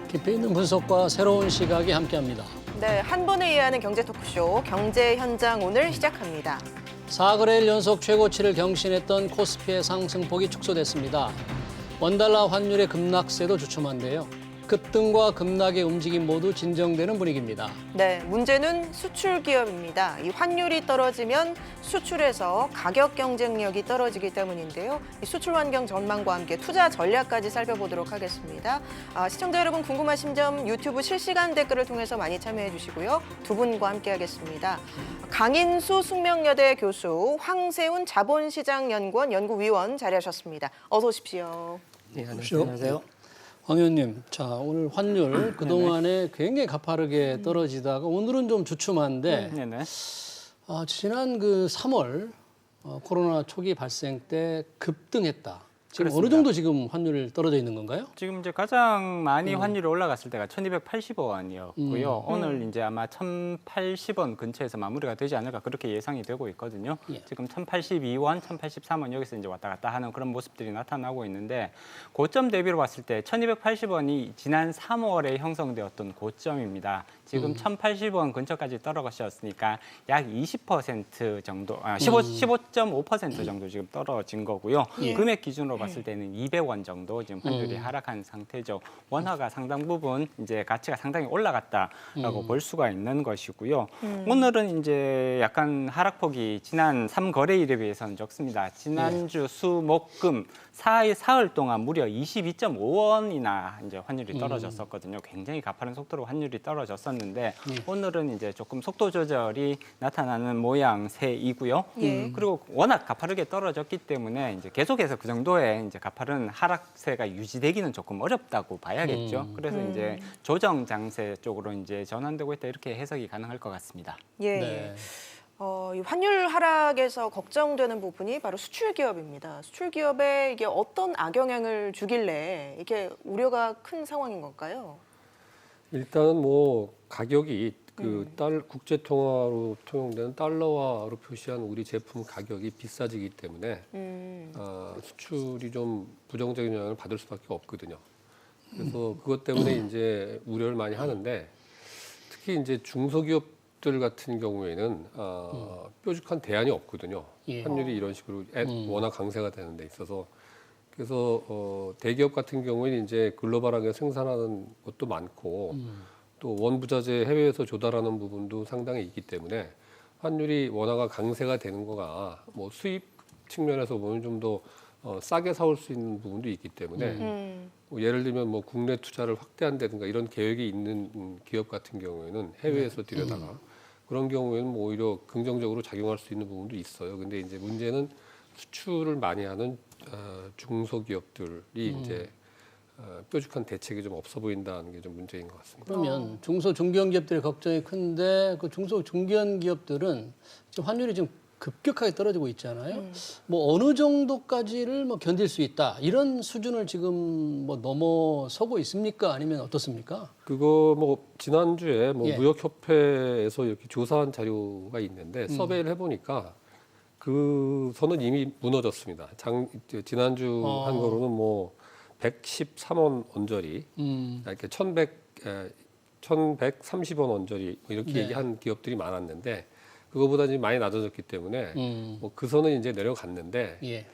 깊이 있는 분석과 새로운 시각이 함께합니다. 네, 한 번에 이해하는 경제 토크쇼 경제 현장 오늘 시작합니다. 4거래일 연속 최고치를 경신했던 코스피의 상승폭이 축소됐습니다. 원달러 환율의 급락세도 주춤한데요. 급등과 급락의 움직임 모두 진정되는 분위기입니다. 네, 문제는 수출 기업입니다. 이 환율이 떨어지면 수출에서 가격 경쟁력이 떨어지기 때문인데요. 이 수출 환경 전망과 함께 투자 전략까지 살펴보도록 하겠습니다. 시청자 여러분 궁금하신 점 유튜브 실시간 댓글을 통해서 많이 참여해 주시고요. 두 분과 함께하겠습니다. 강인수 숙명여대 교수, 황세훈 자본시장연구원 연구위원 자리하셨습니다. 어서 오십시오. 네, 안녕하세요. 황 의원님, 자 오늘 환율 그동안에 굉장히 가파르게 떨어지다가 오늘은 좀 주춤한데 네네. 지난 그 3월 코로나 초기 발생 때 급등했다. 지금 그렇습니다. 어느 정도 지금 환율 떨어져 있는 건가요? 지금 이제 가장 많이 환율이 올라갔을 때가 1,280원이었고요. 오늘 이제 아마 1,080원 근처에서 마무리가 되지 않을까 그렇게 예상이 되고 있거든요. 예. 지금 1,082원, 1,083원 여기서 이제 왔다 갔다 하는 그런 모습들이 나타나고 있는데 고점 대비로 봤을 때 1,280원이 지난 3월에 형성되었던 고점입니다. 지금 1,080원 근처까지 떨어졌으니까 약 20% 정도, 15.5% 정도 지금 떨어진 거고요. 예. 금액 기준으로 봤을 때는 200원 정도 지금 환율이 하락한 상태죠. 원화가 상당 부분 이제 가치가 상당히 올라갔다라고 볼 수가 있는 것이고요. 오늘은 이제 약간 하락폭이 지난 3거래일에 비해서는 적습니다. 지난주 수, 목, 금 사흘 동안 무려 22.5원이나 이제 환율이 떨어졌었거든요. 굉장히 가파른 속도로 환율이 떨어졌었는데 오늘은 이제 조금 속도 조절이 나타나는 모양새이고요. 그리고 워낙 가파르게 떨어졌기 때문에 이제 계속해서 그 정도의 이제 가파른 하락세가 유지되기는 조금 어렵다고 봐야겠죠. 그래서 이제 조정 장세 쪽으로 이제 전환되고 있다 이렇게 해석이 가능할 것 같습니다. 예. 네. 이 환율 하락에서 걱정되는 부분이 바로 수출 기업입니다. 수출 기업에 이게 어떤 악영향을 주길래 이렇게 우려가 큰 상황인 걸까요? 일단은 뭐 가격이 그 국제 통화로 통용되는 달러화로 표시한 우리 제품 가격이 비싸지기 때문에 수출이 좀 부정적인 영향을 받을 수밖에 없거든요. 그래서 그것 때문에 이제 우려를 많이 하는데 특히 이제 중소기업들 같은 경우에는 뾰족한 대안이 없거든요. 예. 환율이 이런 식으로 워낙 강세가 되는 데 있어서 그래서 대기업 같은 경우에는 이제 글로벌하게 생산하는 것도 많고 또 원부자재 해외에서 조달하는 부분도 상당히 있기 때문에 환율이 원화가 강세가 되는 거가 뭐 수입 측면에서 보면 좀 더 싸게 사올 수 있는 부분도 있기 때문에 뭐 예를 들면 뭐 국내 투자를 확대한다든가 이런 계획이 있는 기업 같은 경우에는 해외에서 들여다가 그런 경우에는 뭐 오히려 긍정적으로 작용할 수 있는 부분도 있어요. 근데 이제 문제는 수출을 많이 하는 중소기업들이 이제 뾰족한 대책이 좀 없어 보인다는 게 좀 문제인 것 같습니다. 그러면 중소 중견기업들의 걱정이 큰데 그 중소 중견기업들은 지금 환율이 지금 급격하게 떨어지고 있잖아요. 뭐 어느 정도까지를 뭐 견딜 수 있다 이런 수준을 지금 뭐 넘어서고 있습니까? 아니면 어떻습니까? 그거 뭐 지난주에 뭐 예. 무역협회에서 이렇게 조사한 자료가 있는데 서베이를 해보니까 그 선은 이미 무너졌습니다. 지난주 한 거로는 뭐 113원 언저리, 이렇게 1,130원 언저리 뭐 이렇게 네. 얘기한 기업들이 많았는데 그거보다 지금 많이 낮아졌기 때문에 뭐 그 선은 이제 내려갔는데 예.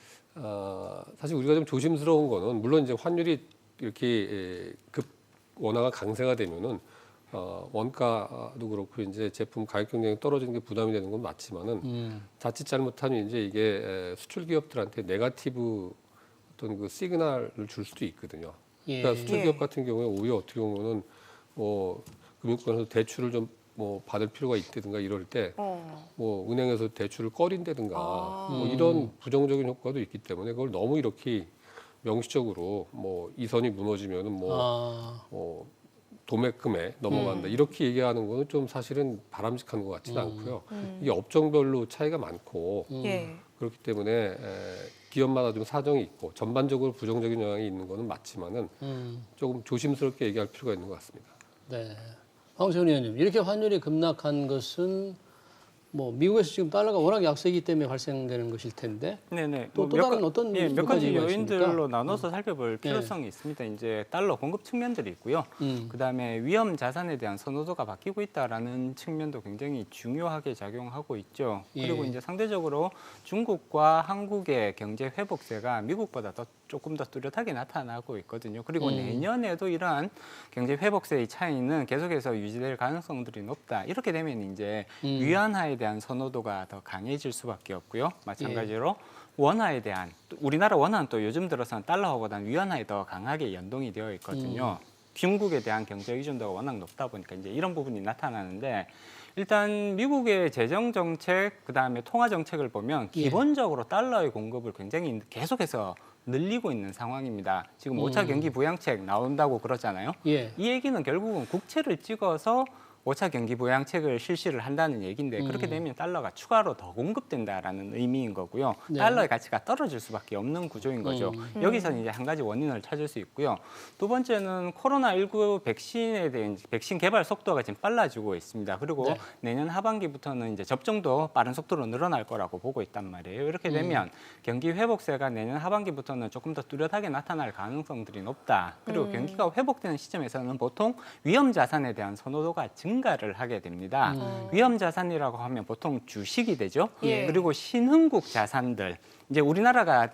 사실 우리가 좀 조심스러운 거는 물론 이제 환율이 이렇게 원화가 강세가 되면은 원가도 그렇고 이제 제품 가격 경쟁이 떨어지는 게 부담이 되는 건 맞지만은 자칫 잘못하면 이제 이게 수출 기업들한테 네거티브 어떤 그 시그널을 줄 수도 있거든요. 예. 그러니까 수출 기업 같은 경우에 오히려 어떻게 보면은 뭐 금융권에서 대출을 좀 뭐 받을 필요가 있다든가 이럴 때 뭐 은행에서 대출을 꺼린다든가 뭐 이런 부정적인 효과도 있기 때문에 그걸 너무 이렇게 명시적으로 뭐 이 선이 무너지면은 뭐 도매금에 넘어간다 이렇게 얘기하는 거는 좀 사실은 바람직한 것 같지는 않고요. 이게 업종별로 차이가 많고 예. 그렇기 때문에 기업마다 좀 사정이 있고 전반적으로 부정적인 영향이 있는 거는 맞지만은 조금 조심스럽게 얘기할 필요가 있는 것 같습니다. 네. 황세훈 의원님, 이렇게 환율이 급락한 것은 뭐 미국에서 지금 달러가 워낙 약세이기 때문에 발생되는 것일 텐데 네네. 또 다른 어떤 몇 몇 가지 가지가 요인들로 있습니까? 나눠서 살펴볼 필요성이 있습니다. 이제 달러 공급 측면들이 있고요. 그다음에 위험 자산에 대한 선호도가 바뀌고 있다라는 측면도 굉장히 중요하게 작용하고 있죠. 그리고 예. 이제 상대적으로 중국과 한국의 경제 회복세가 미국보다 조금 더 뚜렷하게 나타나고 있거든요. 그리고 내년에도 이러한 경제 회복세의 차이는 계속해서 유지될 가능성들이 높다. 이렇게 되면 이제 위안화에 대한 선호도가 더 강해질 수밖에 없고요. 마찬가지로 원화에 대한 우리나라 원화는 또 요즘 들어서는 달러보다는 위안화에 더 강하게 연동이 되어 있거든요. 중국에 대한 경제 의존도가 워낙 높다 보니까 이제 이런 부분이 나타나는데 일단 미국의 재정 정책 그다음에 통화 정책을 보면 기본적으로 달러의 공급을 굉장히 계속해서 늘리고 있는 상황입니다. 지금 5차 경기 부양책 나온다고 그러잖아요. 예. 이 얘기는 결국은 국채를 찍어서 5차 경기 부양책을 실시를 한다는 얘기인데 그렇게 되면 달러가 추가로 더 공급된다라는 의미인 거고요. 네. 달러의 가치가 떨어질 수밖에 없는 구조인 거죠. 여기서는 이제 한 가지 원인을 찾을 수 있고요. 두 번째는 코로나19 백신에 대한 백신 개발 속도가 지금 빨라지고 있습니다. 그리고 네. 내년 하반기부터는 이제 접종도 빠른 속도로 늘어날 거라고 보고 있단 말이에요. 이렇게 되면 경기 회복세가 내년 하반기부터는 조금 더 뚜렷하게 나타날 가능성들이 높다. 그리고 경기가 회복되는 시점에서는 보통 위험 자산에 대한 선호도가 증가를 하게 됩니다. 위험 자산이라고 하면 보통 주식이 되죠. 예. 그리고 신흥국 자산들. 이제 우리나라가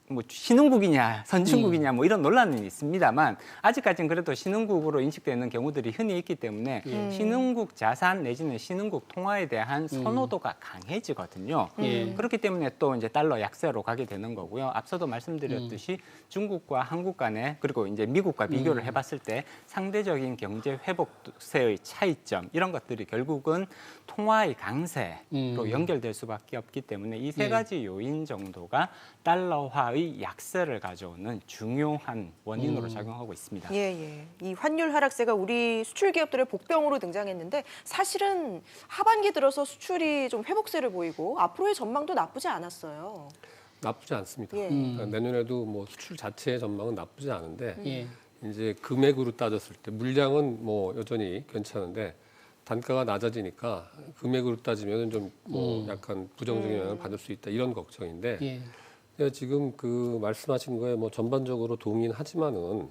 뭐 신흥국이냐 선진국이냐 뭐 이런 논란은 있습니다만 아직까지는 그래도 신흥국으로 인식되는 경우들이 흔히 있기 때문에 신흥국 자산 내지는 신흥국 통화에 대한 선호도가 강해지거든요. 그렇기 때문에 또 이제 달러 약세로 가게 되는 거고요. 앞서도 말씀드렸듯이 중국과 한국 간에 그리고 이제 미국과 비교를 해봤을 때 상대적인 경제 회복세의 차이점 이런 것들이 결국은 통화의 강세로 연결될 수밖에 없기 때문에 이 세 가지 요인 정도가 달러화의 약세를 가져오는 중요한 원인으로 작용하고 있습니다. 예. 이 환율 하락세가 우리 수출 기업들의 복병으로 등장했는데 사실은 하반기 들어서 수출이 좀 회복세를 보이고 앞으로의 전망도 나쁘지 않았어요. 나쁘지 않습니다. 예. 그러니까 내년에도 뭐 수출 자체의 전망은 나쁘지 않은데 예. 이제 금액으로 따졌을 때 물량은 뭐 여전히 괜찮은데 단가가 낮아지니까 금액으로 따지면 좀 뭐 약간 부정적인 영향을 받을 수 있다 이런 걱정인데 예. 제가 지금 그 말씀하신 거에 뭐 전반적으로 동의는 하지만은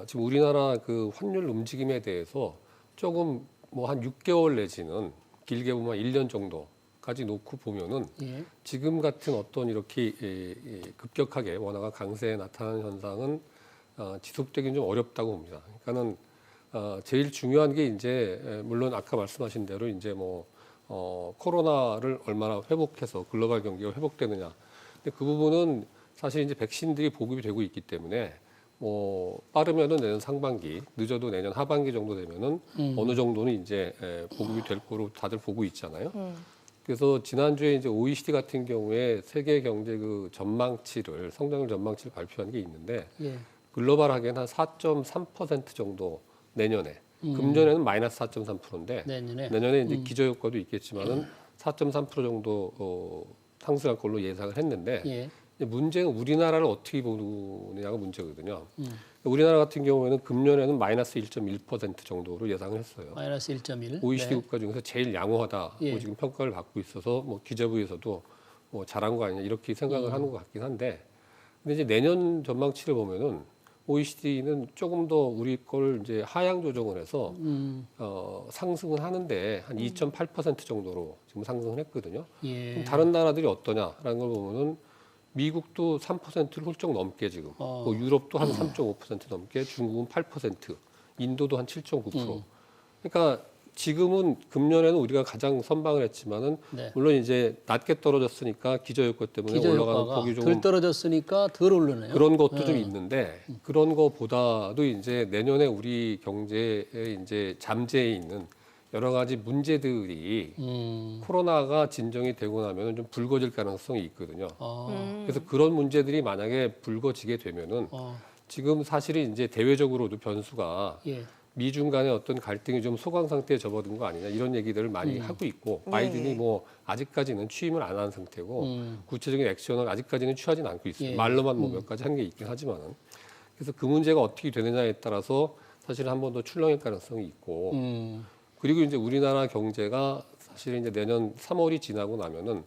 지금 우리나라 그 환율 움직임에 대해서 조금 뭐 한 6개월 내지는 길게 보면 1년 정도까지 놓고 보면은 예. 지금 같은 어떤 이렇게 급격하게 원화가 강세에 나타나는 현상은 지속되기는 좀 어렵다고 봅니다. 그러니까는 제일 중요한 게 이제 물론 아까 말씀하신 대로 이제 뭐 코로나를 얼마나 회복해서 글로벌 경기가 회복되느냐. 근데 그 부분은 사실 이제 백신들이 보급이 되고 있기 때문에 뭐 빠르면은 내년 상반기, 늦어도 내년 하반기 정도 되면은 어느 정도는 이제 보급이 될 거로 다들 보고 있잖아요. 그래서 지난주에 이제 OECD 같은 경우에 세계 경제 그 전망치를 성장률 전망치를 발표한 게 있는데 예. 글로벌하게는 한 4.3% 정도 내년에 금년에는 마이너스 4.3%인데 내년에 이제 기저효과도 있겠지만은 4.3% 정도 상승할 걸로 예상을 했는데 예. 문제는 우리나라를 어떻게 보느냐가 문제거든요. 우리나라 같은 경우에는 금년에는 마이너스 1.1% 정도로 예상을 했어요. 마이너스 1.1. OECD 네. 국가 중에서 제일 양호하다고 예. 지금 평가를 받고 있어서 뭐 기재부에서도 뭐 잘한 거 아니냐 이렇게 생각을 하는 것 같긴 한데 근데 이제 내년 전망치를 보면은 OECD는 조금 더 우리 걸 이제 하향 조정을 해서 상승을 하는데 한 2.8% 정도로 지금 상승을 했거든요. 예. 그럼 다른 나라들이 어떠냐라는 걸 보면은 미국도 3%를 훌쩍 넘게 지금, 뭐 유럽도 한 3.5% 넘게, 중국은 8%, 인도도 한 7.9%. 그러니까 지금은 금년에는 우리가 가장 선방을 했지만은 네. 물론 이제 낮게 떨어졌으니까 기저효과 때문에 올라가는 폭이 좀 덜 떨어졌으니까 덜 오르네요. 그런 것도 좀 있는데 그런 거보다도 이제 내년에 우리 경제에 이제 잠재해 있는 여러 가지 문제들이 코로나가 진정이 되고 나면 좀 불거질 가능성이 있거든요. 그래서 그런 문제들이 만약에 불거지게 되면은 지금 사실은 이제 대외적으로도 변수가 예. 미중 간의 어떤 갈등이 좀 소강 상태에 접어든 거 아니냐 이런 얘기들을 많이 하고 있고 바이든이 뭐 아직까지는 취임을 안 한 상태고 구체적인 액션을 아직까지는 취하지는 않고 있어요. 예. 말로만 뭐 몇 가지 한 게 있긴 하지만은 그래서 그 문제가 어떻게 되느냐에 따라서 사실 한 번 더 출렁일 가능성이 있고 그리고 이제 우리나라 경제가 사실은 이제 내년 3월이 지나고 나면은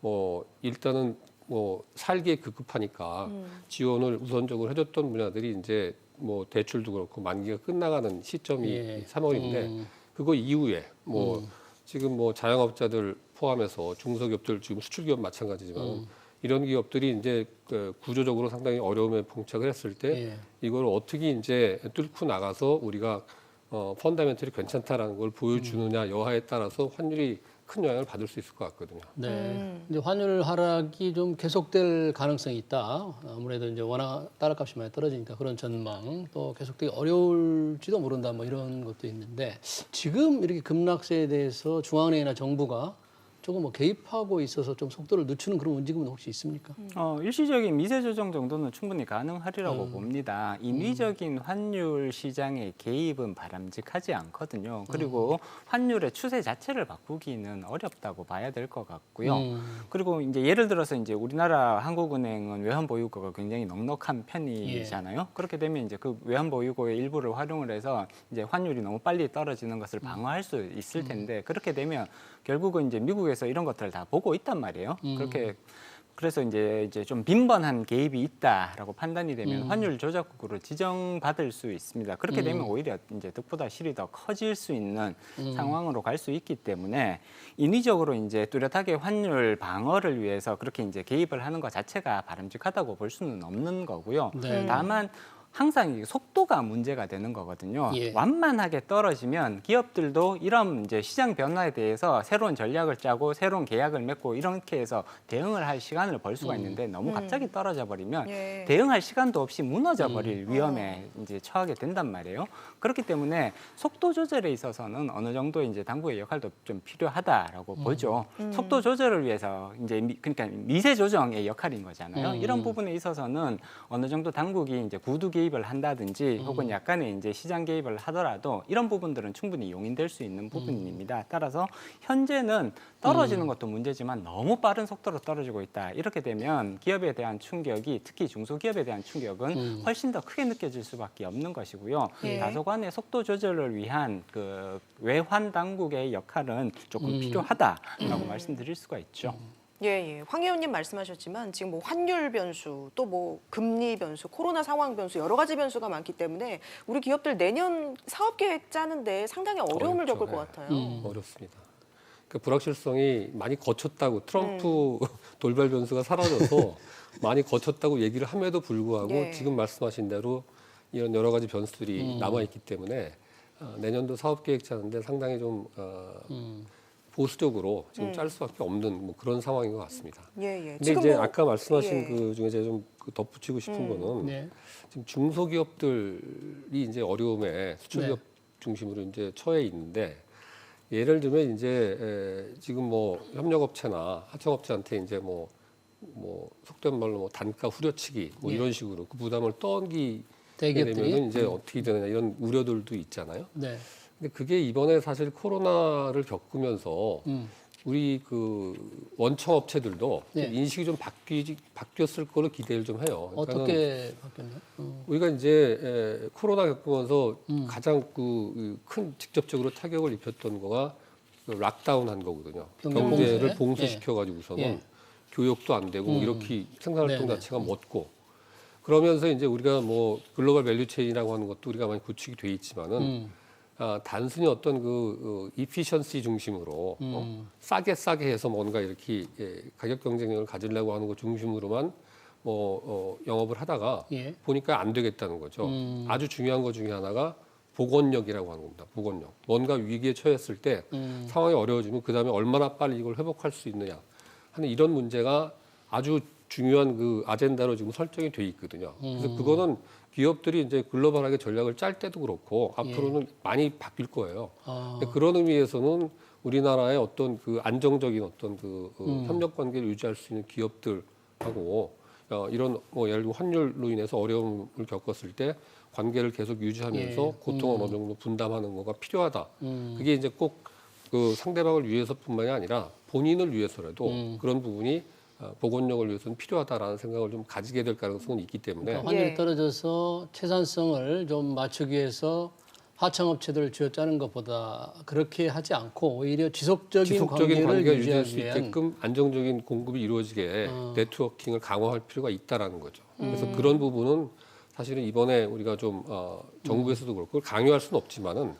뭐 일단은 뭐 살기에 급급하니까 지원을 우선적으로 해줬던 분야들이 이제 뭐 대출도 그렇고 만기가 끝나가는 시점이 예. 3월인데 그거 이후에 뭐 지금 뭐 자영업자들 포함해서 중소기업들 지금 수출기업 마찬가지지만 이런 기업들이 이제 그 구조적으로 상당히 어려움에 봉착을 했을 때 예. 이걸 어떻게 이제 뚫고 나가서 우리가 펀다멘털이 괜찮다라는 걸 보여주느냐 여하에 따라서 환율이 큰 영향을 받을 수 있을 것 같거든요. 네. 이제 환율 하락이 좀 계속될 가능성이 있다. 아무래도 이제 워낙 달러값이 많이 떨어지니까 그런 전망 또 계속되기 어려울지도 모른다. 뭐 이런 것도 있는데 지금 이렇게 급락세에 대해서 중앙은행이나 정부가 조금 뭐 개입하고 있어서 좀 속도를 늦추는 그런 움직임은 혹시 있습니까? 일시적인 미세 조정 정도는 충분히 가능하리라고 봅니다. 인위적인 환율 시장의 개입은 바람직하지 않거든요. 그리고 환율의 추세 자체를 바꾸기는 어렵다고 봐야 될 것 같고요. 그리고 이제 예를 들어서 이제 우리나라 한국은행은 외환 보유고가 굉장히 넉넉한 편이잖아요. 그렇게 되면 이제 그 외환 보유고의 일부를 활용을 해서 이제 환율이 너무 빨리 떨어지는 것을 방어할 수 있을 텐데 그렇게 되면 결국은 이제 미국에서 이런 것들을 다 보고 있단 말이에요. 그래서 이제 좀 빈번한 개입이 있다라고 판단이 되면 환율 조작국으로 지정받을 수 있습니다. 그렇게 되면 오히려 이제 득보다 실이 더 커질 수 있는 상황으로 갈 수 있기 때문에 인위적으로 이제 뚜렷하게 환율 방어를 위해서 그렇게 이제 개입을 하는 것 자체가 바람직하다고 볼 수는 없는 거고요. 네. 다만 항상 이게 속도가 문제가 되는 거거든요. 예. 완만하게 떨어지면 기업들도 이런 이제 시장 변화에 대해서 새로운 전략을 짜고 새로운 계약을 맺고 이렇게 해서 대응을 할 시간을 벌 수가 있는데 너무 갑자기 떨어져 버리면 예. 대응할 시간도 없이 무너져 버릴 위험에 이제 처하게 된단 말이에요. 그렇기 때문에 속도 조절에 있어서는 어느 정도 이제 당국의 역할도 좀 필요하다라고 보죠. 속도 조절을 위해서 이제 그러니까 미세 조정의 역할인 거잖아요. 이런 부분에 있어서는 어느 정도 당국이 이제 구두 개입을 한다든지 혹은 약간의 이제 시장 개입을 하더라도 이런 부분들은 충분히 용인될 수 있는 부분입니다. 따라서 현재는 떨어지는 것도 문제지만 너무 빠른 속도로 떨어지고 있다. 이렇게 되면 기업에 대한 충격이 특히 중소기업에 대한 충격은 훨씬 더 크게 느껴질 수밖에 없는 것이고요. 예. 다소간의 속도 조절을 위한 그 외환 당국의 역할은 조금 필요하다라고 말씀드릴 수가 있죠. 예. 황 의원님 말씀하셨지만 지금 뭐 환율 변수, 또 뭐 금리 변수, 코로나 상황 변수 여러 가지 변수가 많기 때문에 우리 기업들 내년 사업 계획 짜는데 상당히 어려움을 어렵죠. 겪을 것 네. 같아요. 어렵습니다. 그 불확실성이 많이 거쳤다고 트럼프 돌발 변수가 사라져서 많이 거쳤다고 얘기를 함에도 불구하고 예. 지금 말씀하신 대로 이런 여러 가지 변수들이 남아 있기 때문에 내년도 사업 계획 짜는데 상당히 좀 보수적으로 지금 짤 수밖에 없는 뭐 그런 상황인 것 같습니다. 예. 근데 이제 뭐, 아까 말씀하신 예. 그 중에 제가 좀 덧붙이고 싶은 거는 네. 지금 중소기업들이 이제 어려움에 수출기업 중심으로 이제 처해 있는데 예를 들면 이제 지금 뭐 협력업체나 하청업체한테 이제 뭐 속된 말로 뭐 단가 후려치기 뭐 이런 식으로 그 부담을 떠안기 대기업들이 되면 이제 어떻게 되느냐 이런 우려들도 있잖아요. 네. 근데 그게 이번에 사실 코로나를 겪으면서 우리 그 원청 업체들도 네. 인식이 좀 바뀌었을 거로 기대를 좀 해요. 그러니까는 어떻게 바뀌었나요? 우리가 이제 코로나 겪으면서 가장 큰 직접적으로 타격을 입혔던 거가 그 락다운한 거거든요. 경제 경제를 봉쇄. 봉쇄시켜 가지고서는 예. 교육도 안 되고 이렇게 생산활동 네네. 자체가 멎고 그러면서 이제 우리가 뭐 글로벌 밸류체인이라고 하는 것도 우리가 많이 구축이 돼 있지만은 단순히 어떤 그 이피션시 중심으로 싸게 해서 뭔가 이렇게 가격 경쟁력을 가지려고 하는 것 중심으로만 영업을 하다가 예. 보니까 안 되겠다는 거죠. 아주 중요한 것 중에 하나가 복원력이라고 하는 겁니다. 복원력. 뭔가 위기에 처했을 때 상황이 어려워지면 그 다음에 얼마나 빨리 이걸 회복할 수 있느냐 하는 이런 문제가 아주 중요한 그 아젠다로 지금 설정이 돼 있거든요. 그래서 그거는 기업들이 이제 글로벌하게 전략을 짤 때도 그렇고 앞으로는 많이 바뀔 거예요. 근데 그런 의미에서는 우리나라의 어떤 그 안정적인 어떤 그 협력 관계를 유지할 수 있는 기업들하고 이런 뭐 예를 들면 환율로 인해서 어려움을 겪었을 때 관계를 계속 유지하면서 예. 고통을 어느 정도 분담하는 거가 필요하다. 그게 이제 꼭 그 상대방을 위해서뿐만이 아니라 본인을 위해서라도 그런 부분이 복원력을 위해서는 필요하다라는 생각을 좀 가지게 될 가능성은 있기 때문에 그러니까 환율이 예. 떨어져서 채산성을 좀 맞추기 위해서 하청업체들 쥐어짜는 것보다 그렇게 하지 않고 오히려 지속적인 관계가 관계를 유지할 수 유지하기 위한 있게끔 안정적인 공급이 이루어지게 네트워킹을 강화할 필요가 있다라는 거죠. 그래서 그런 부분은 사실은 이번에 우리가 좀 정부에서도 그렇고 그걸 강요할 수는 없지만은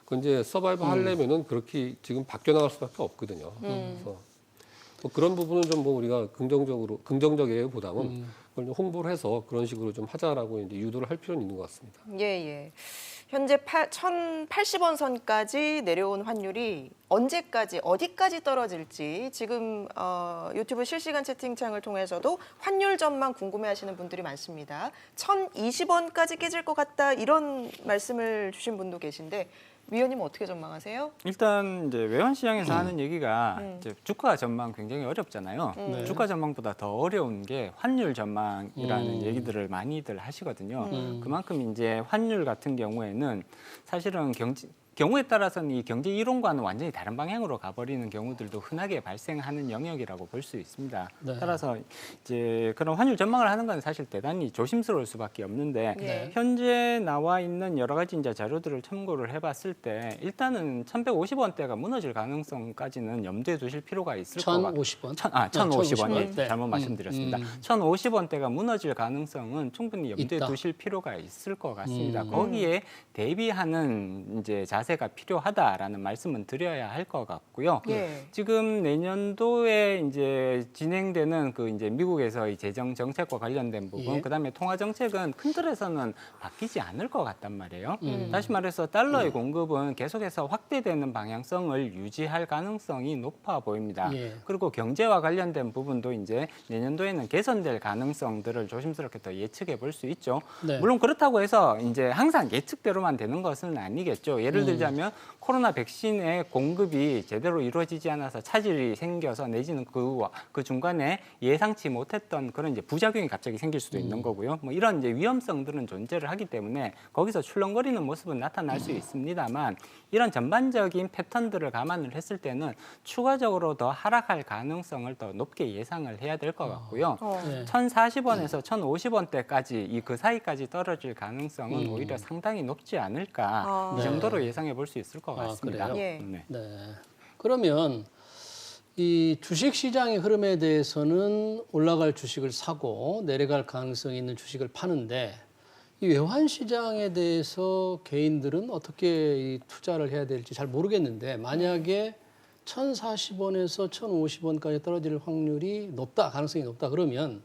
그건 이제 서바이브 하려면은 그렇게 지금 바뀌어 나갈 수밖에 없거든요. 그래서 뭐 그런 부분은 좀 뭐 우리가 긍정적이기보다는 그걸 좀 홍보를 해서 그런 식으로 좀 하자라고 이제 유도를 할 필요는 있는 것 같습니다. 예, 예. 현재 1,080원 선까지 내려온 환율이 언제까지 어디까지 떨어질지 지금 유튜브 실시간 채팅창을 통해서도 환율 전망 궁금해하시는 분들이 많습니다. 1,020원까지 깨질 것 같다 이런 말씀을 주신 분도 계신데 위원님 어떻게 전망하세요? 일단 이제 외환 시장에서 하는 얘기가 이제 주가 전망 굉장히 어렵잖아요. 네. 주가 전망보다 더 어려운 게 환율 전망이라는 얘기들을 많이들 하시거든요. 그만큼 이제 환율 같은 경우에는 사실은 경우에 따라서는 이 경제 이론과는 완전히 다른 방향으로 가버리는 경우들도 흔하게 발생하는 영역이라고 볼 수 있습니다. 네. 따라서 이제 그런 환율 전망을 하는 건 사실 대단히 조심스러울 수밖에 없는데 네. 현재 나와 있는 여러 가지 이제 자료들을 참고를 해봤을 때 일단은 1,150원대가 무너질 가능성까지는 염두에 두실 필요가 있을 것 같아요. 1,050원? 1,050원. 예, 네. 잘못 말씀드렸습니다. 1,050원대가 무너질 가능성은 충분히 염두에 있다. 두실 필요가 있을 것 같습니다. 거기에 대비하는 이제 자세가 필요하다라는 말씀은 드려야 할 것 같고요. 예. 지금 내년도에 이제 진행되는 그 이제 미국에서 이 재정 정책과 관련된 부분, 예. 그다음에 통화 정책은 큰 틀에서는 바뀌지 않을 것 같단 말이에요. 다시 말해서 달러의 공급은 계속해서 확대되는 방향성을 유지할 가능성이 높아 보입니다. 예. 그리고 경제와 관련된 부분도 이제 내년도에는 개선될 가능성들을 조심스럽게 더 예측해 볼 수 있죠. 네. 물론 그렇다고 해서 이제 항상 예측대로만 되는 것은 아니겠죠. 예를 들자면 코로나 백신의 공급이 제대로 이루어지지 않아서 차질이 생겨서 내지는 그 중간에 예상치 못했던 그런 이제 부작용이 갑자기 생길 수도 있는 거고요. 뭐 이런 이제 위험성들은 존재를 하기 때문에 거기서 출렁거리는 모습은 나타날 수 있습니다만 이런 전반적인 패턴들을 감안을 했을 때는 추가적으로 더 하락할 가능성을 더 높게 예상을 해야 될 것 같고요. 네. 1,040원에서 1,050원대까지 이 그 사이까지 떨어질 가능성은 오히려 상당히 높지 않을까 이 네. 정도로 예상해 볼 수 있을 것 아, 같습니다. 그래요? 예. 네. 네. 그러면 이 주식 시장의 흐름에 대해서는 올라갈 주식을 사고 내려갈 가능성이 있는 주식을 파는데 이 외환 시장에 대해서 개인들은 어떻게 이 투자를 해야 될지 잘 모르겠는데 만약에 1,040원에서 1,050원까지 떨어질 확률이 높다, 가능성이 높다 그러면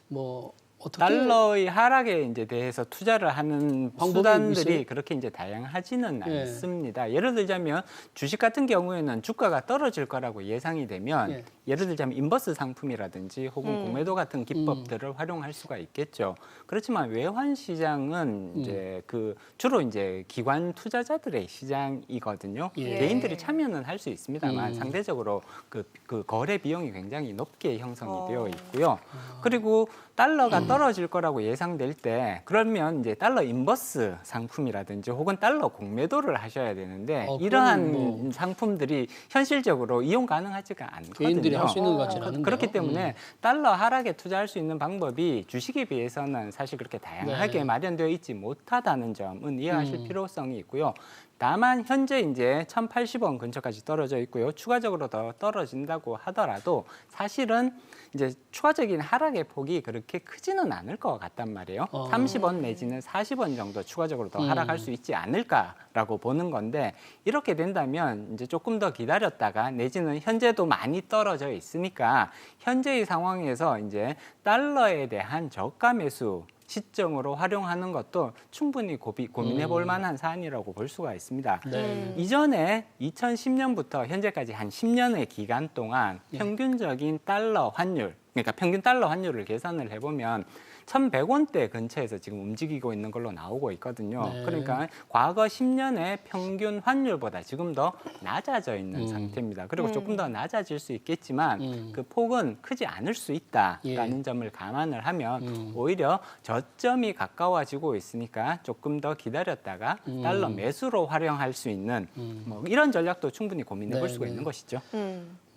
뭐 어떻게 달러의 하락에 이제 대해서 투자를 하는 방법이 수단들이 있어요? 그렇게 이제 다양하지는 예. 않습니다. 예를 들자면 주식 같은 경우에는 주가가 떨어질 거라고 예상이 되면 예. 예를 들자면 인버스 상품이라든지 혹은 공매도 같은 기법들을 활용할 수가 있겠죠. 그렇지만 외환 시장은 이제 그 주로 이제 기관 투자자들의 시장이거든요. 예. 개인들이 참여는 할 수 있습니다만 상대적으로 그 거래 비용이 굉장히 높게 형성이 되어 있고요. 그리고 달러가 떨어질 거라고 예상될 때 그러면 이제 달러 인버스 상품이라든지 혹은 달러 공매도를 하셔야 되는데 이러한 뭐 상품들이 현실적으로 이용 가능하지가 않거든요. 개인들이 할 수 있는 것 같지는 않은데요. 그렇기 때문에 달러 하락에 투자할 수 있는 방법이 주식에 비해서는 사실 그렇게 다양하게 네. 마련되어 있지 못하다는 점은 이해하실 필요성이 있고요. 다만 현재 이제 1,080원 근처까지 떨어져 있고요. 추가적으로 더 떨어진다고 하더라도 사실은 이제 추가적인 하락의 폭이 그렇게 크지는 않을 것 같단 말이에요. 30원 내지는 40원 정도 추가적으로 더 하락할 수 있지 않을까라고 보는 건데 이렇게 된다면 이제 조금 더 기다렸다가 내지는 현재도 많이 떨어져 있으니까 현재의 상황에서 이제 달러에 대한 저가 매수 시점으로 활용하는 것도 충분히 고민해 볼 만한 사안이라고 볼 수가 있습니다. 네. 이전에 2010년부터 현재까지 한 10년의 기간 동안 평균적인 달러 환율, 그러니까 평균 달러 환율을 계산을 해보면 1,100원대 근처에서 지금 움직이고 있는 걸로 나오고 있거든요. 네. 그러니까 과거 10년의 평균 환율보다 지금 더 낮아져 있는 상태입니다. 그리고 조금 더 낮아질 수 있겠지만 그 폭은 크지 않을 수 있다라는 예. 점을 감안을 하면 오히려 저점이 가까워지고 있으니까 조금 더 기다렸다가 달러 매수로 활용할 수 있는 뭐 이런 전략도 충분히 고민해 볼 네, 수가 네. 있는 것이죠.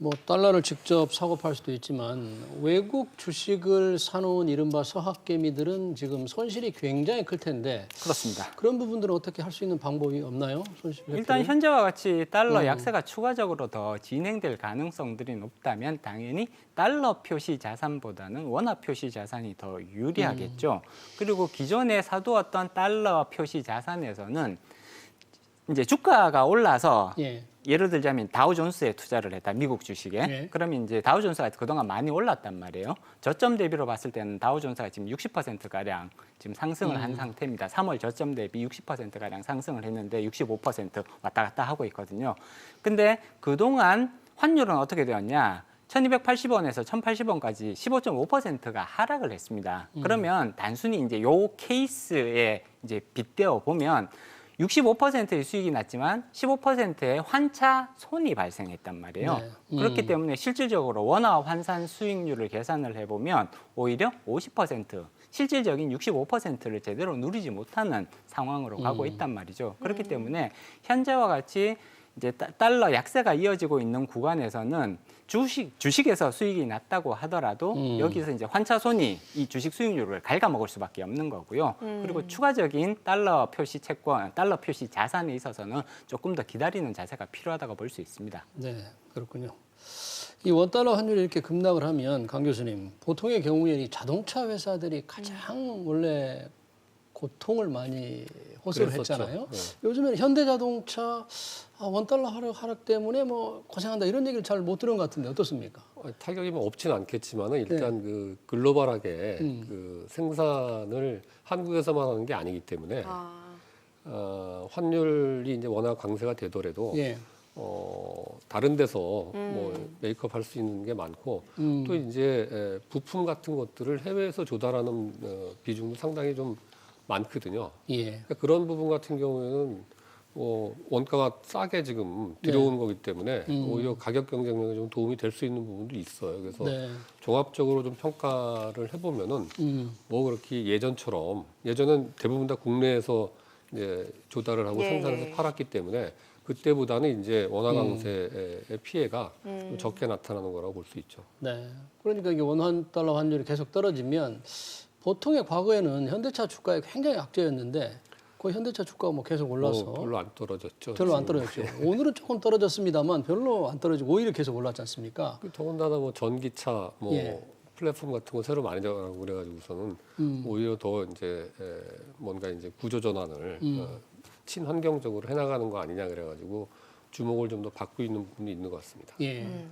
뭐 달러를 직접 사고 팔 수도 있지만 외국 주식을 사놓은 이른바 서학개미들은 지금 손실이 굉장히 클 텐데 그렇습니다. 그런 부분들은 어떻게 할 수 있는 방법이 없나요? 손실 일단 회피를? 현재와 같이 달러 약세가 추가적으로 더 진행될 가능성들이 높다면 당연히 달러 표시 자산보다는 원화 표시 자산이 더 유리하겠죠. 그리고 기존에 사두었던 달러 표시 자산에서는 이제 주가가 올라서 예. 예를 들자면 다우존스에 투자를 했다, 미국 주식에. 네. 그러면 이제 다우존스가 그동안 많이 올랐단 말이에요. 저점 대비로 봤을 때는 다우존스가 지금 60%가량 지금 상승을 한 상태입니다. 3월 저점 대비 60%가량 상승을 했는데 65% 왔다 갔다 하고 있거든요. 근데 그동안 환율은 어떻게 되었냐? 1280원에서 1080원까지 15.5%가 하락을 했습니다. 그러면 단순히 이제 요 케이스에 이제 빗대어 보면 65%의 수익이 났지만 15%의 환차 손이 발생했단 말이에요. 네. 그렇기 때문에 실질적으로 원화 환산 수익률을 계산을 해보면 오히려 50%, 실질적인 65%를 제대로 누리지 못하는 상황으로 가고 있단 말이죠. 그렇기 때문에 현재와 같이 이제 달러 약세가 이어지고 있는 구간에서는 주식에서 수익이 났다고 하더라도 여기서 이제 환차손이 이 주식 수익률을 갉아먹을 수밖에 없는 거고요. 그리고 추가적인 달러 표시 채권, 달러 표시 자산에 있어서는 조금 더 기다리는 자세가 필요하다고 볼 수 있습니다. 네, 그렇군요. 이 원달러 환율이 이렇게 급락을 하면 강 교수님, 보통의 경우에 이 자동차 회사들이 가장 원래 고통을 많이 호소를 그랬었죠. 했잖아요. 네. 요즘에는 현대자동차 원달러 하락 때문에 뭐 고생한다 이런 얘기를 잘 못 들은 것 같은데 어떻습니까? 타격이 뭐 없지는 않겠지만은 일단 그 글로벌하게 그 생산을 한국에서만 하는 게 아니기 때문에 환율이 이제 워낙 강세가 되더라도 예. 다른 데서 뭐 메이크업 할 수 있는 게 많고 또 이제 부품 같은 것들을 해외에서 조달하는 비중도 상당히 좀 많거든요. 예. 그러니까 그런 부분 같은 경우에는 원가가 싸게 지금 들어오는 거기 때문에 오히려 가격 경쟁력에 좀 도움이 될 수 있는 부분도 있어요. 그래서 네. 종합적으로 좀 평가를 해보면은 뭐 그렇게 예전은 대부분 다 국내에서 이제 조달을 하고 예, 생산해서 예. 팔았기 때문에 그때보다는 이제 원화 강세의 피해가 좀 적게 나타나는 거라고 볼 수 있죠. 네. 그러니까 이게 원달러 환율이 계속 떨어지면 보통의 과거에는 현대차 주가에 굉장히 악재였는데 그 현대차 주가가 뭐 계속 올라서 별로 안 떨어졌죠. 별로 안 떨어졌죠. 오늘은 조금 떨어졌습니다만 별로 안 떨어지고 오히려 계속 올랐지 않습니까? 더군다나 뭐 전기차 뭐 예. 플랫폼 같은 거 새로 많이 나가고 그래가지고서는 오히려 더 이제 뭔가 이제 구조 전환을 친환경적으로 해나가는 거 아니냐 그래가지고 주목을 좀 더 받고 있는 부분이 있는 것 같습니다. 예.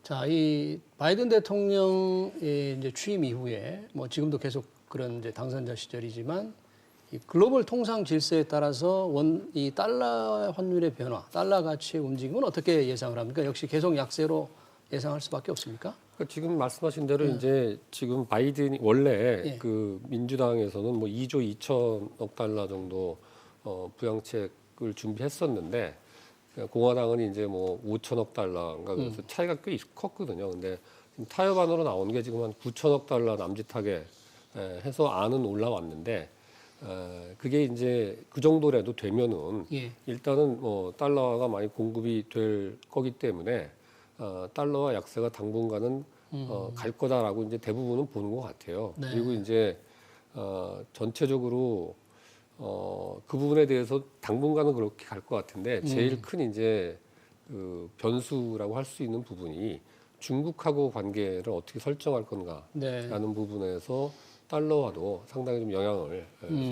자, 이 바이든 대통령의 이제 취임 이후에 뭐 지금도 계속 그런 이제 당선자 시절이지만 이 글로벌 통상 질서에 따라서 이 달러 환율의 변화, 달러 가치의 움직임은 어떻게 예상을 합니까? 역시 계속 약세로 예상할 수밖에 없습니까? 그러니까 지금 말씀하신 대로 이제 지금 바이든이 원래 예. 그 민주당에서는 뭐 2조 2천억 달러 정도 부양책을 준비했었는데 공화당은 이제 뭐 5천억 달러인가 그래서 차이가 꽤 컸거든요. 근데 지금 타협안으로 나온 게 지금 한 9천억 달러 남짓하게 해서 안은 올라왔는데 그게 이제 그 정도라도 되면은 예. 일단은 뭐 달러가 많이 공급이 될 거기 때문에 달러와 약세가 당분간은 갈 거다라고 이제 대부분은 보는 것 같아요. 네. 그리고 이제 전체적으로 그 부분에 대해서 당분간은 그렇게 갈 것 같은데 제일 큰 이제 그 변수라고 할 수 있는 부분이 중국하고 관계를 어떻게 설정할 건가라는 네. 부분에서 달러와도 상당히 좀 영향을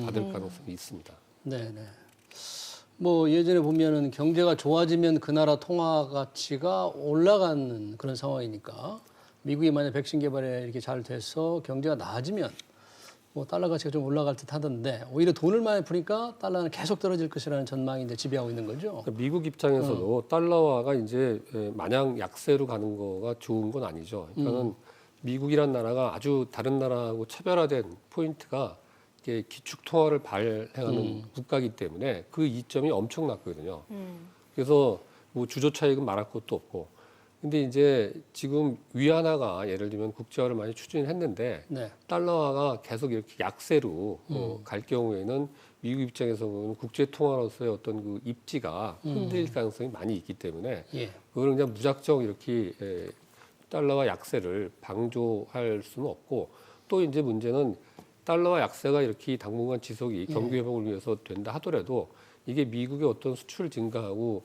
받을 가능성이 있습니다. 네, 네. 뭐 예전에 보면은 경제가 좋아지면 그 나라 통화 가치가 올라가는 그런 상황이니까 미국이 만약 백신 개발에 이렇게 잘 돼서 경제가 나아지면 뭐 달러 가치가 좀 올라갈 듯 하던데 오히려 돈을 많이 푸니까 달러는 계속 떨어질 것이라는 전망이 이제 지배하고 있는 거죠. 그러니까 미국 입장에서도 달러화가 이제 마냥 약세로 가는 거가 좋은 건 아니죠. 그러니까는 미국이란 나라가 아주 다른 나라하고 차별화된 포인트가 이게 기축 통화를 발행하는 국가이기 때문에 그 이점이 엄청났거든요. 그래서 뭐 주조 차익은 말할 것도 없고. 근데 이제 지금 위안화가 예를 들면 국제화를 많이 추진했는데 네. 달러화가 계속 이렇게 약세로 갈 경우에는 미국 입장에서 보면 국제 통화로서의 어떤 그 입지가 흔들릴 가능성이 많이 있기 때문에 예. 그걸 그냥 무작정 이렇게 달러와 약세를 방조할 수는 없고 또 이제 문제는 달러와 약세가 이렇게 당분간 지속이 경기 회복을 위해서 된다 하더라도 이게 미국의 어떤 수출 증가하고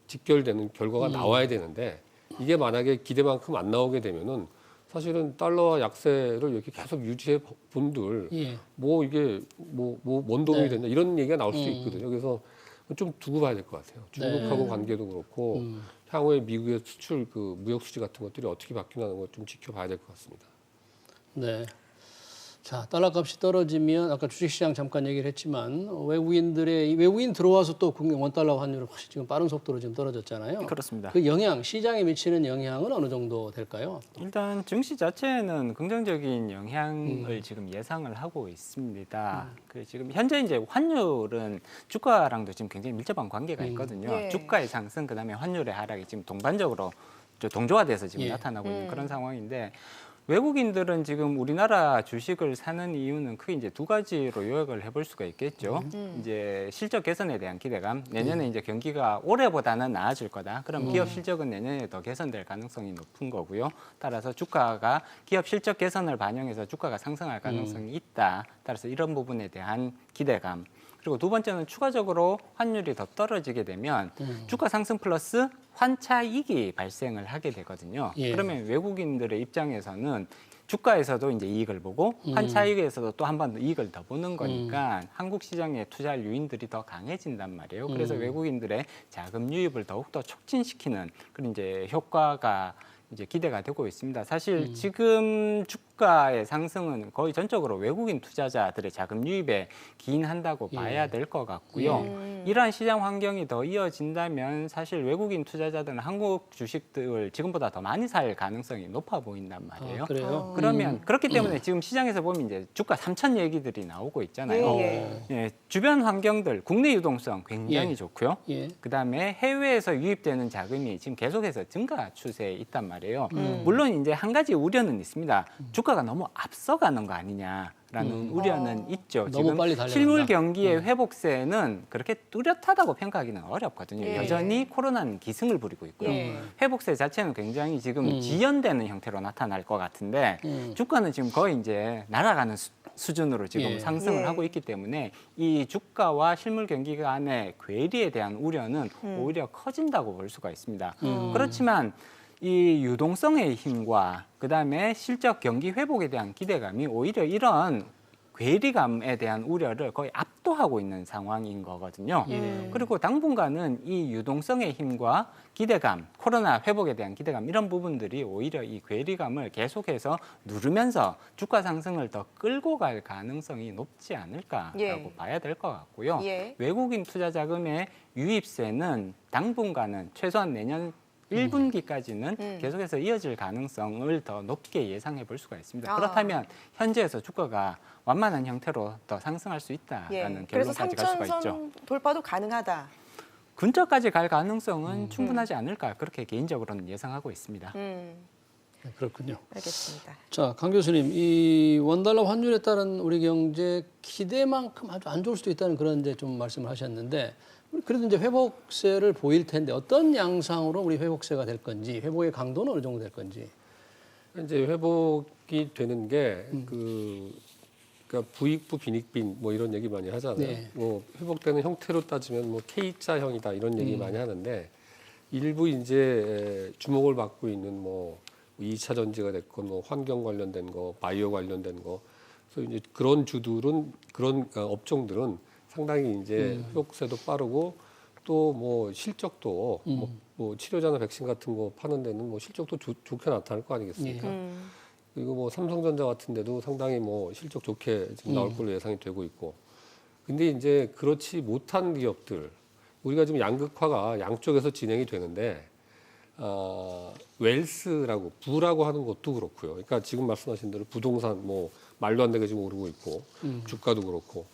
직결되는 결과가 나와야 되는데 이게 만약에 기대만큼 안 나오게 되면은 사실은 달러와 약세를 이렇게 계속 유지해 본들 예. 뭐 이게 뭔 도움이 네. 된다 이런 얘기가 나올 수 있거든요. 그래서 좀 두고 봐야 될 것 같아요. 중국하고 네. 관계도 그렇고 향후에 미국의 수출 그 무역 수지 같은 것들이 어떻게 바뀌나는 걸 좀 지켜봐야 될 것 같습니다. 네. 자, 달러 값이 떨어지면 아까 주식시장 잠깐 얘기를 했지만 외국인 들어와서 또 국내 원달러 환율이 확실히 지금 빠른 속도로 지금 떨어졌잖아요. 그렇습니다. 그 영향, 시장에 미치는 영향은 어느 정도 될까요? 일단 증시 자체는 긍정적인 영향을 지금 예상을 하고 있습니다. 그 지금 현재 이제 환율은 주가랑도 지금 굉장히 밀접한 관계가 있거든요. 예. 주가의 상승 그다음에 환율의 하락이 지금 동반적으로 동조화돼서 지금 예. 나타나고 있는 그런 상황인데 외국인들은 지금 우리나라 주식을 사는 이유는 크게 이제 두 가지로 요약을 해볼 수가 있겠죠. 이제 실적 개선에 대한 기대감. 내년에 이제 경기가 올해보다는 나아질 거다. 그럼 기업 실적은 내년에 더 개선될 가능성이 높은 거고요. 따라서 주가가 기업 실적 개선을 반영해서 주가가 상승할 가능성이 있다. 따라서 이런 부분에 대한 기대감. 그리고 두 번째는 추가적으로 환율이 더 떨어지게 되면 주가 상승 플러스 환차익이 발생을 하게 되거든요. 예. 그러면 외국인들의 입장에서는 주가에서도 이제 이익을 보고 환차익에서도 또 한 번 이익을 더 보는 거니까 한국 시장에 투자할 요인들이 더 강해진단 말이에요. 그래서 외국인들의 자금 유입을 더욱더 촉진시키는 그런 이제 효과가 이제 기대가 되고 있습니다. 사실 지금 주가의 상승은 거의 전적으로 외국인 투자자들의 자금 유입에 기인한다고 봐야 될 것 같고요. 이러한 시장 환경이 더 이어진다면 사실 외국인 투자자들은 한국 주식들을 지금보다 더 많이 살 가능성이 높아 보인단 말이에요. 아, 그래요? 그러면 그렇기 때문에 지금 시장에서 보면 이제 주가 3천 얘기들이 나오고 있잖아요. 예. 예, 주변 환경들, 국내 유동성 굉장히 예. 좋고요. 예. 그다음에 해외에서 유입되는 자금이 지금 계속해서 증가 추세에 있단 말이에요. 물론 이제 한 가지 우려는 있습니다. 주가가 너무 앞서가는 거 아니냐라는 우려는 있죠. 너무 지금 빨리 달려간다. 실물 경기의 회복세는 그렇게 뚜렷하다고 평가하기는 어렵거든요. 예. 여전히 코로나는 기승을 부리고 있고요. 예. 회복세 자체는 굉장히 지금 지연되는 형태로 나타날 것 같은데 주가는 지금 거의 이제 날아가는 수준으로 지금 예. 상승을 예. 하고 있기 때문에 이 주가와 실물 경기 간의 괴리에 대한 우려는 오히려 커진다고 볼 수가 있습니다. 그렇지만 이 유동성의 힘과 그다음에 실적 경기 회복에 대한 기대감이 오히려 이런 괴리감에 대한 우려를 거의 압도하고 있는 상황인 거거든요. 그리고 당분간은 이 유동성의 힘과 기대감, 코로나 회복에 대한 기대감 이런 부분들이 오히려 이 괴리감을 계속해서 누르면서 주가 상승을 더 끌고 갈 가능성이 높지 않을까라고 예. 봐야 될 것 같고요. 예. 외국인 투자 자금의 유입세는 당분간은 최소한 내년 1분기까지는 계속해서 이어질 가능성을 더 높게 예상해 볼 수가 있습니다. 아. 그렇다면 현재에서 주가가 완만한 형태로 더 상승할 수 있다라는 예. 그래서 결론까지 갈 수가 있죠. 3,000선 돌파도 가능하다. 근처까지 갈 가능성은 충분하지 않을까 그렇게 개인적으로는 예상하고 있습니다. 네, 그렇군요. 알겠습니다. 자, 강 교수님, 이 원달러 환율에 따른 우리 경제 기대만큼 아주 안 좋을 수도 있다는 그런 이제 좀 말씀을 하셨는데, 그래도 이제 회복세를 보일 텐데 어떤 양상으로 우리 회복세가 될 건지, 회복의 강도는 어느 정도 될 건지. 이제 회복이 되는 게 그러니까 부익부 빈익빈 뭐 이런 얘기 많이 하잖아요. 네. 뭐 회복되는 형태로 따지면 뭐 K자형이다 이런 얘기 많이 하는데 일부 이제 주목을 받고 있는 뭐 2차 전지가 됐건 뭐 환경 관련된 거, 바이오 관련된 거, 그래서 이제 그런 주들은 그런 업종들은 상당히 이제 회복세도 빠르고 또 뭐 실적도 뭐 치료제나 백신 같은 거 파는 데는 뭐 실적도 좋게 나타날 거 아니겠습니까? 그리고 뭐 삼성전자 같은 데도 상당히 뭐 실적 좋게 지금 나올 걸로 예상이 되고 있고. 근데 이제 그렇지 못한 기업들, 우리가 지금 양극화가 양쪽에서 진행이 되는데 웰스라고 부라고 하는 것도 그렇고요. 그러니까 지금 말씀하신 대로 부동산 뭐 말도 안 되게 지금 오르고 있고 주가도 그렇고.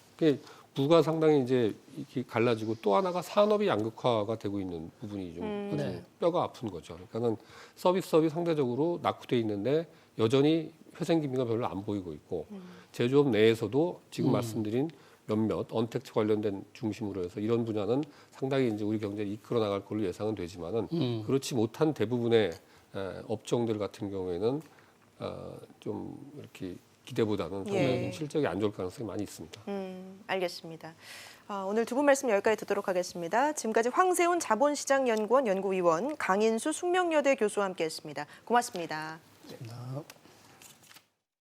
부가 상당히 이제 이렇게 갈라지고 또 하나가 산업이 양극화가 되고 있는 부분이 좀 네. 뼈가 아픈 거죠. 그러니까는 서비스업이 상대적으로 낙후돼 있는데 여전히 회생 기미가 별로 안 보이고 있고 제조업 내에서도 지금 말씀드린 몇몇 언택트 관련된 중심으로 해서 이런 분야는 상당히 이제 우리 경제를 이끌어 나갈 걸로 예상은 되지만은 그렇지 못한 대부분의 업종들 같은 경우에는 좀 이렇게 기대보다는 상당히 예. 좀 실적이 안 좋을 가능성이 많이 있습니다. 알겠습니다. 오늘 두 분 말씀 여기까지 듣도록 하겠습니다. 지금까지 황세훈 자본시장연구원 연구위원, 강인수 숙명여대 교수와 함께했습니다. 고맙습니다. 고맙습니다.